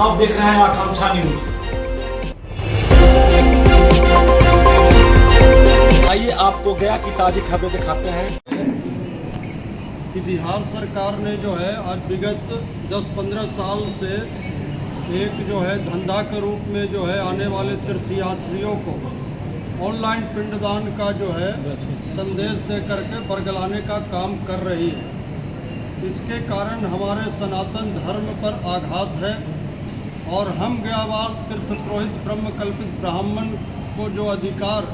आप देख रहे हैं आकांक्षा न्यूज। आइए आपको गया की ताज़ी खबरें दिखाते हैं कि बिहार सरकार ने जो है आज विगत 10-15 साल से एक जो है धंधा के रूप में जो है आने वाले तीर्थयात्रियों को ऑनलाइन पिंडदान का जो है संदेश दे करके बरगलाने का काम कर रही है। इसके कारण हमारे सनातन धर्म पर आघात है और हम गयावाल तीर्थ पुरोहित ब्रह्म कल्पित ब्राह्मण को जो अधिकार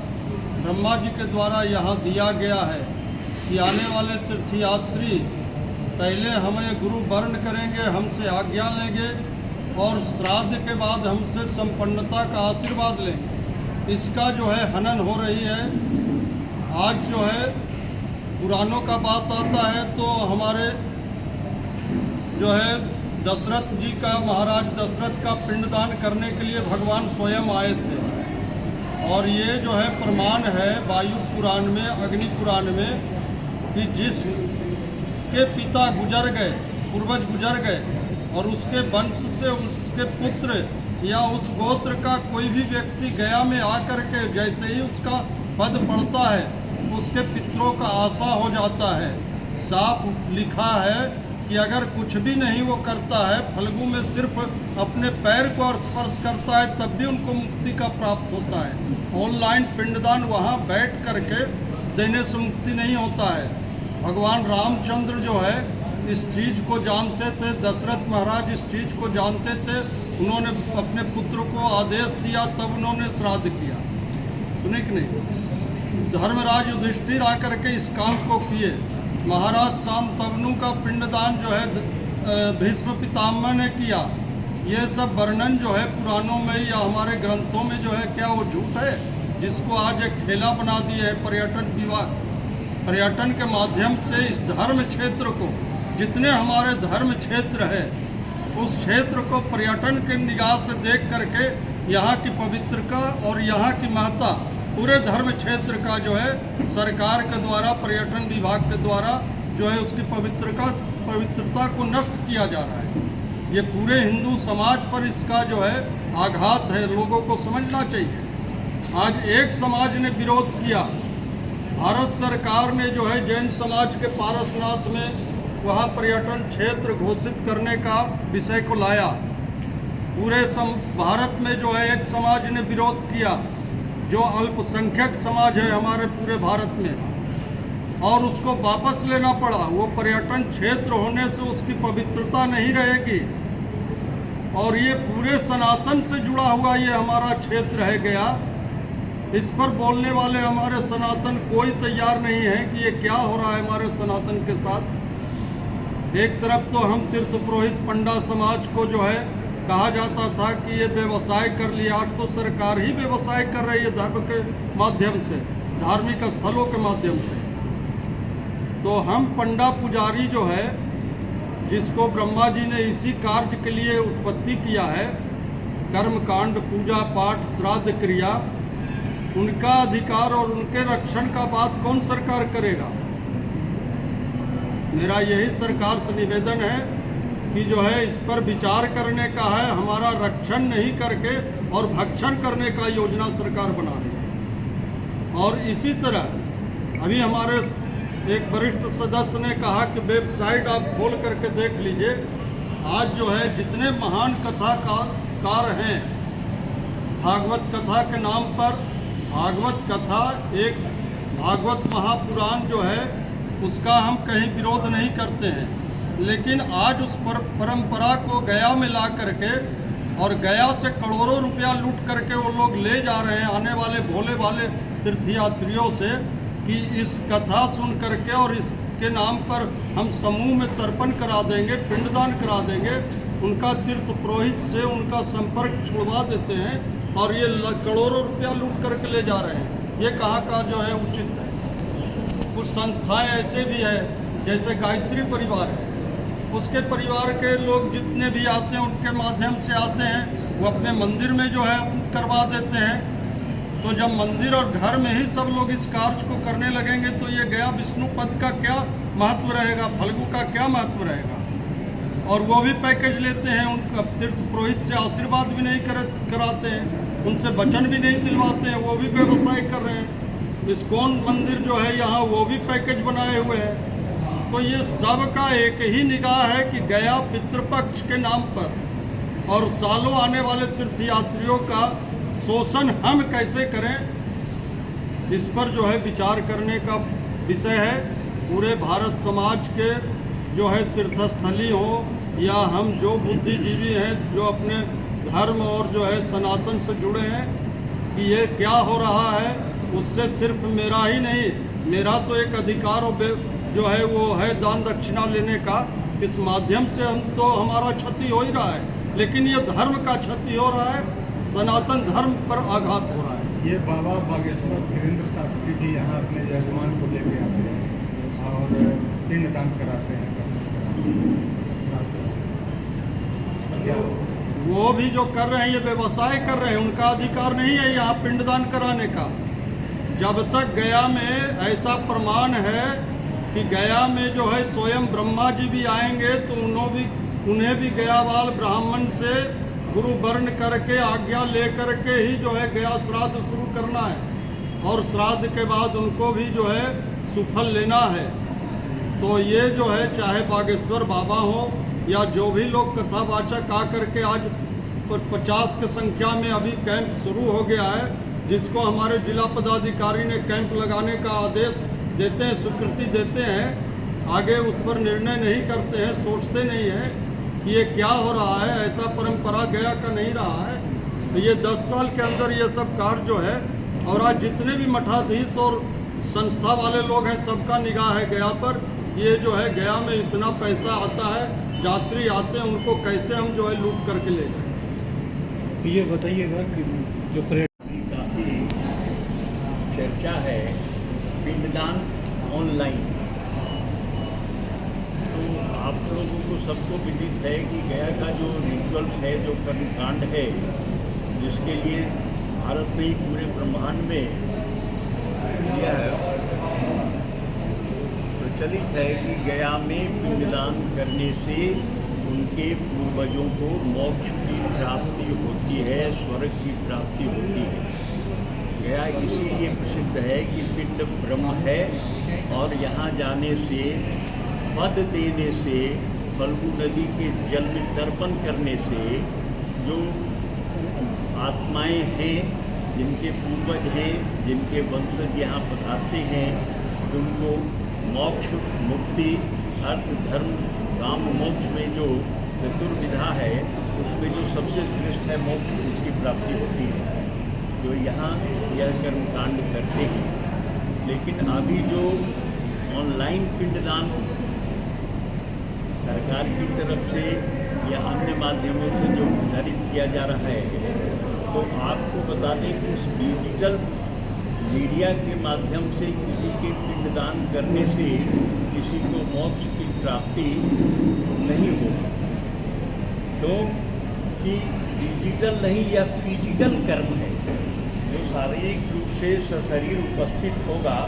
ब्रह्मा जी के द्वारा यहाँ दिया गया है कि आने वाले तीर्थयात्री पहले हमें गुरु वर्ण करेंगे, हमसे आज्ञा लेंगे और श्राद्ध के बाद हमसे संपन्नता का आशीर्वाद लेंगे, इसका जो है हनन हो रही है। आज जो है पुराणों का बात आता है तो हमारे जो है दशरथ जी का, महाराज दशरथ का पिंडदान करने के लिए भगवान स्वयं आए थे और ये जो है प्रमाण है वायु पुराण में, अग्नि पुराण में कि जिसके पिता गुजर गए, पूर्वज गुजर गए और उसके वंश से उसके पुत्र या उस गोत्र का कोई भी व्यक्ति गया में आकर के जैसे ही उसका पद पड़ता है उसके पितरों का आशा हो जाता है। साफ लिखा है कि अगर कुछ भी नहीं वो करता है, फल्गु में सिर्फ अपने पैर को और स्पर्श करता है तब भी उनको मुक्ति का प्राप्त होता है। ऑनलाइन पिंडदान वहाँ बैठ करके देने से मुक्ति नहीं होता है। भगवान रामचंद्र जो है इस चीज़ को जानते थे, दशरथ महाराज इस चीज़ को जानते थे, उन्होंने अपने पुत्र को आदेश दिया तब उन्होंने श्राद्ध किया। सुने कि नहीं? धर्मराज युधिष्ठिर आकर के इस काम को किए। महाराज शांतनु का पिंडदान जो है भीष्म पितामह ने किया। ये सब वर्णन जो है पुराणों में या हमारे ग्रंथों में जो है क्या वो झूठ है, जिसको आज एक खेला बना दिया है पर्यटन विभाग। पर्यटन के माध्यम से इस धर्म क्षेत्र को, जितने हमारे धर्म क्षेत्र है उस क्षेत्र को पर्यटन के निगाह से देख करके यहाँ की पवित्रता और यहाँ की महत्ता पूरे धर्म क्षेत्र का जो है सरकार के द्वारा, पर्यटन विभाग के द्वारा जो है उसकी पवित्रता को नष्ट किया जा रहा है। ये पूरे हिंदू समाज पर इसका जो है आघात है, लोगों को समझना चाहिए। आज एक समाज ने विरोध किया, भारत सरकार ने जो है जैन समाज के पारसनाथ में वहाँ पर्यटन क्षेत्र घोषित करने का विषय को लाया। पूरे भारत में जो है एक समाज ने विरोध किया, जो अल्पसंख्यक समाज है हमारे पूरे भारत में, और उसको वापस लेना पड़ा। वो पर्यटन क्षेत्र होने से उसकी पवित्रता नहीं रहेगी और ये पूरे सनातन से जुड़ा हुआ ये हमारा क्षेत्र है गया। इस पर बोलने वाले हमारे सनातन कोई तैयार नहीं है कि ये क्या हो रहा है हमारे सनातन के साथ। एक तरफ तो हम तीर्थ पुरोहित पंडा समाज को जो है कहा जाता था कि ये व्यवसाय कर लिया, आज तो सरकार ही व्यवसाय कर रही है धर्म के माध्यम से, धार्मिक स्थलों के माध्यम से। तो हम पंडा पुजारी जो है, जिसको ब्रह्मा जी ने इसी कार्य के लिए उत्पत्ति किया है, कर्मकांड, पूजा पाठ, श्राद्ध क्रिया, उनका अधिकार और उनके रक्षण का बात कौन सरकार करेगा? मेरा यही सरकार से निवेदन है कि जो है इस पर विचार करने का है, हमारा रक्षण नहीं करके और भक्षण करने का योजना सरकार बना रही है। और इसी तरह अभी हमारे एक वरिष्ठ सदस्य ने कहा कि वेबसाइट आप खोल करके देख लीजिए, आज जो है जितने महान कथाकार हैं भागवत कथा के नाम पर, भागवत कथा एक भागवत महापुराण जो है उसका हम कहीं विरोध नहीं करते हैं, लेकिन आज उस परंपरा को गया में ला करके और गया से करोड़ों रुपया लूट करके वो लोग ले जा रहे हैं आने वाले भोले वाले तीर्थयात्रियों से कि इस कथा सुन करके और इसके नाम पर हम समूह में तर्पण करा देंगे, पिंडदान करा देंगे, उनका तीर्थ पुरोहित से उनका संपर्क छुड़वा देते हैं और ये करोड़ों रुपया लूट करके ले जा रहे हैं। ये कहाँ का जो है उचित है? कुछ संस्थाएं ऐसे भी है, जैसे गायत्री परिवार है, उसके परिवार के लोग जितने भी आते हैं उनके माध्यम से आते हैं, वो अपने मंदिर में जो है करवा देते हैं। तो जब मंदिर और घर में ही सब लोग इस कार्य को करने लगेंगे तो ये गया विष्णु पद का क्या महत्व रहेगा, फल्गु का क्या महत्व रहेगा? और वो भी पैकेज लेते हैं, उनका तीर्थ पुरोहित से आशीर्वाद भी नहीं कराते हैं, उनसे वचन भी नहीं दिलवाते हैं, वो भी व्यवसाय कर रहे हैं। इस्कॉन मंदिर जो है यहाँ वो भी पैकेज बनाए हुए हैं। तो ये सब का एक ही निगाह है कि गया पितृपक्ष के नाम पर और सालों आने वाले तीर्थयात्रियों का शोषण हम कैसे करें, इस पर जो है विचार करने का विषय है। पूरे भारत समाज के जो है तीर्थस्थली हो या हम जो बुद्धिजीवी हैं जो अपने धर्म और जो है सनातन से जुड़े हैं, कि ये क्या हो रहा है उससे सिर्फ मेरा ही नहीं, मेरा तो एक अधिकार जो है वो है दान दक्षिणा लेने का। इस माध्यम से हम तो हमारा क्षति हो ही रहा है, लेकिन ये धर्म का क्षति हो रहा है, सनातन धर्म पर आघात हो रहा है। ये बाबा बागेश्वर धीरेन्द्र शास्त्री भी यहाँ अपने यजमान को लेके आते हैं और पिंडदान कराते हैं। क्या वो भी जो कर रहे हैं ये व्यवसाय कर रहे हैं, उनका अधिकार नहीं है यहाँ पिंडदान कराने का। जब तक गया में ऐसा प्रमाण है कि गया में जो है स्वयं ब्रह्मा जी भी आएंगे तो उन्हें भी गयावाल ब्राह्मण से गुरु वर्ण करके आज्ञा ले करके ही जो है गया श्राद्ध शुरू करना है और श्राद्ध के बाद उनको भी जो है सुफल लेना है। तो ये जो है चाहे बागेश्वर बाबा हो या जो भी लोग कथावाचक आ करके आज 50 की संख्या में अभी कैंप शुरू हो गया है, जिसको हमारे जिला पदाधिकारी ने कैंप लगाने का आदेश देते हैं, स्वीकृति देते हैं, आगे उस पर निर्णय नहीं करते हैं, सोचते नहीं हैं कि ये क्या हो रहा है। ऐसा परंपरा गया का नहीं रहा है। तो ये 10 साल के अंदर ये सब कार्य जो है, और आज जितने भी मठाधीश और संस्था वाले लोग हैं सबका निगाह है गया पर। ये जो है गया में इतना पैसा आता है, यात्री आते हैं, उनको कैसे हम जो है लूट करके ले जाए। ये बताइएगा कि जो काफ़ी चर्चा है पिंडदान ऑनलाइन, तो आप लोगों को सबको विदित है कि गया का जो रिचुअल्स है, जो कर्मकांड है, जिसके लिए भारत में ही पूरे ब्रह्मांड में यह प्रचलित है कि गया में पिंडदान करने से उनके पूर्वजों को मोक्ष की प्राप्ति होती है, स्वर्ग की प्राप्ति होती है। गया इसीलिए प्रसिद्ध है कि पिंड ब्रह्म है और यहाँ जाने से, पद देने से, फल्गु नदी के जल में तर्पण करने से जो आत्माएं हैं, जिनके पूर्वज हैं, जिनके वंशज यहाँ पधारते हैं, उनको मोक्ष, मुक्ति, अर्थ, धर्म, काम, मोक्ष में जो चतुर्विधा है उसमें जो सबसे श्रेष्ठ है मोक्ष, उसकी प्राप्ति होती है, जो यहाँ यह कर्मकांड करते हैं। लेकिन अभी जो ऑनलाइन पिंडदान सरकार की तरफ से या अन्य माध्यमों से जो प्रचारित किया जा रहा है, तो आपको बता दें कि इस डिजिटल मीडिया के माध्यम से किसी के पिंडदान करने से किसी को मोक्ष की प्राप्ति नहीं होगी। तो कि डिजिटल नहीं, या फिजिकल कर्म है जो शारीरिक रूप से सशरीर उपस्थित होगा,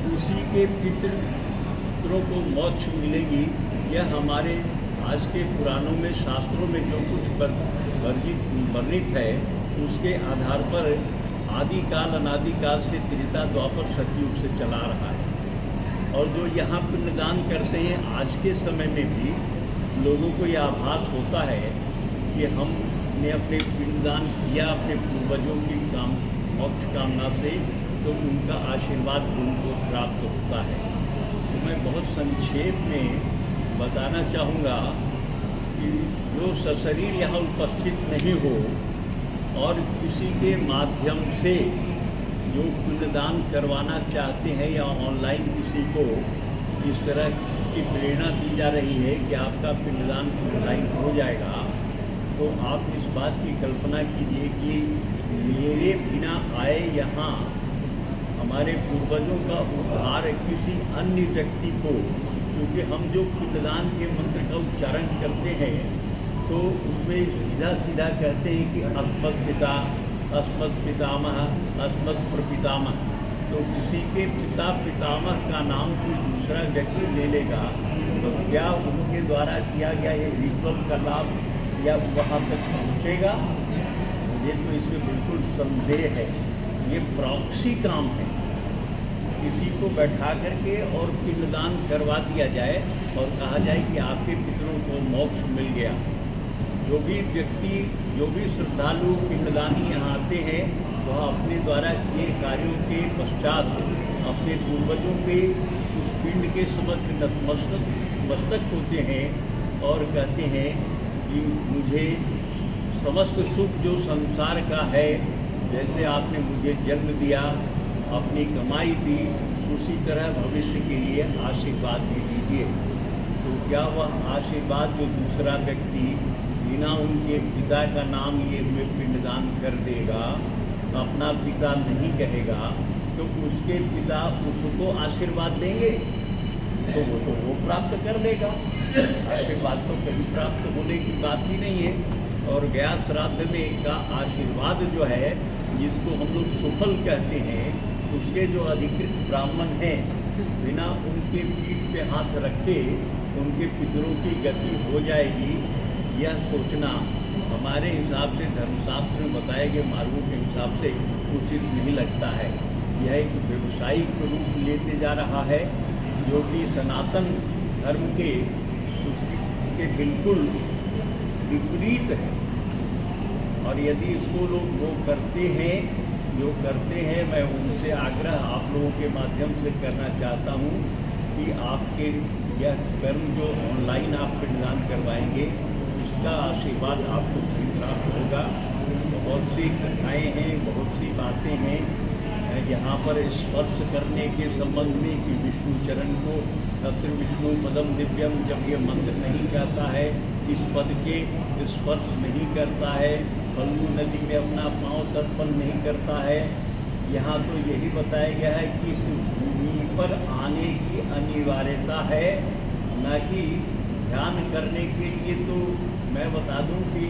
उसी के पितरों को मोक्ष मिलेगी। यह हमारे आज के पुराणों में, शास्त्रों में जो कुछ वर्णित है, उसके आधार पर आदिकाल अनादिकाल से त्रेता द्वापर सतयुग से चला रहा है। और जो यहाँ पिंडदान करते हैं, आज के समय में भी लोगों को यह आभास होता है कि हमने अपने पिंडदान किया अपने पूर्वजों की मोक्ष कामना से, तो उनका आशीर्वाद उनको प्राप्त होता है। तो मैं बहुत संक्षेप में बताना चाहूँगा कि जो सशरीर यहाँ उपस्थित नहीं हो और किसी के माध्यम से जो पिंडदान करवाना चाहते हैं या ऑनलाइन किसी को इस तरह की प्रेरणा दी जा रही है कि आपका पिंडदान ऑनलाइन हो जाएगा, तो आप इस बात की कल्पना कीजिए कि मेरे बिना आए यहाँ हमारे पूर्वजों का उद्धार किसी अन्य व्यक्ति को, क्योंकि हम जो पिंडदान के मंत्र का उच्चारण करते हैं तो उसमें सीधा सीधा कहते हैं कि अस्मत् पिता, अस्मत् पितामह, अस्मत् प्रपितामह। तो किसी के पिता पितामह का नाम कोई दूसरा व्यक्ति ले लेगा तो क्या उनके द्वारा किया गया ये रिचुअल का लाभ या वहाँ तक पहुँचेगा? मुझे तो इसमें बिल्कुल संदेह है। ये प्रॉक्सी काम है, किसी को बैठा करके और पिंडदान करवा दिया जाए और कहा जाए कि आपके पितरों को मोक्ष मिल गया। जो भी व्यक्ति, जो भी श्रद्धालु पिंडदानी यहाँ आते हैं, वह अपने द्वारा किए कार्यों के पश्चात अपने पूर्वजों के उस पिंड के समक्ष नतमस्तक होते हैं और कहते हैं कि मुझे समस्त सुख जो संसार का है, जैसे आपने मुझे जन्म दिया, अपनी कमाई दी, उसी तरह भविष्य के लिए आशीर्वाद भी दीजिए। तो क्या वह आशीर्वाद जो दूसरा व्यक्ति बिना उनके पिता का नाम लिए हुए पिंडदान कर देगा, अपना पिता नहीं कहेगा, तो उसके पिता उसको आशीर्वाद देंगे तो वो प्राप्त कर लेगा। आशीर्वाद तो कहीं प्राप्त होने की बात ही नहीं है। और गया श्राद्ध में का आशीर्वाद जो है, जिसको हम लोग सुफल कहते हैं, उसके जो अधिकृत ब्राह्मण हैं, बिना उनके पीठ पे हाथ रखे उनके पितरों की गति हो जाएगी, यह सोचना हमारे हिसाब से, धर्मशास्त्र में बताए गए मार्गों के हिसाब से उचित नहीं लगता है। यह एक व्यवसायिक रूप लेते जा रहा है, जो कि सनातन धर्म के उसके बिल्कुल विपरीत है। और यदि इसको लोग वो करते हैं जो करते हैं, मैं उनसे आग्रह आप लोगों के माध्यम से करना चाहता हूँ कि आपके यह कर्म जो ऑनलाइन आप पिंडदान करवाएंगे, उसका आशीर्वाद आपको भी प्राप्त होगा। बहुत सी कथाएँ हैं, बहुत सी बातें हैं यहाँ पर स्पर्श करने के संबंध में कि विष्णु चरण को तत्र विष्णु पदम दिव्यम, जब ये मंत्र नहीं कहता है, इस पद के स्पर्श नहीं करता है, फल्गु नदी में अपना पांव तर्पण नहीं करता है, यहाँ तो यही बताया गया है कि इस भूमि पर आने की अनिवार्यता है, न कि ध्यान करने के लिए। तो मैं बता दूं कि